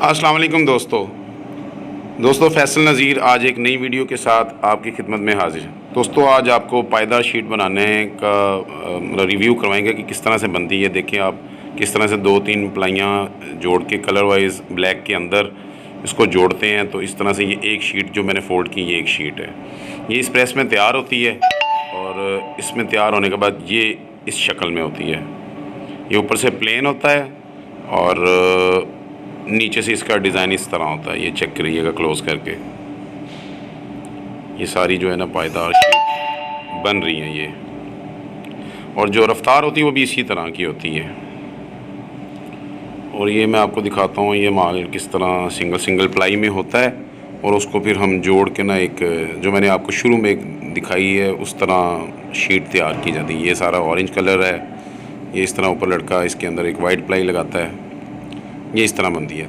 अस्सलाम वालेकुम दोस्तों फैसल नज़ीर आज एक नई वीडियो के साथ आपकी खिदमत में हाजिर है। दोस्तों आज आपको पायदार शीट बनाने का रिव्यू करवाएंगे कि किस तरह से बनती है। देखें आप किस तरह से 2-3 प्लाइयाँ जोड़ के कलर वाइज ब्लैक के अंदर इसको जोड़ते हैं। तो इस तरह से ये एक शीट जो मैंने फ़ोल्ड की, ये एक शीट है, ये इस प्रेस में तैयार होती है और इसमें तैयार होने के बाद ये इस शक्ल में होती है। ये ऊपर से प्लेन होता है और नीचे से इसका डिज़ाइन इस तरह होता है। ये चेक करिएगा क्लोज करके, ये सारी जो है ना पायदार शीट बन रही हैं ये, और जो रफ्तार होती है वो भी इसी तरह की होती है। और ये मैं आपको दिखाता हूँ ये माल किस तरह सिंगल प्लाई में होता है और उसको फिर हम जोड़ के ना एक जो मैंने आपको शुरू में दिखाई है उस तरह शीट तैयार की जाती है। ये सारा ऑरेंज कलर है, ये इस तरह ऊपर लड़का इसके अंदर एक वाइट प्लाई लगाता है, ये इस तरह बनती है।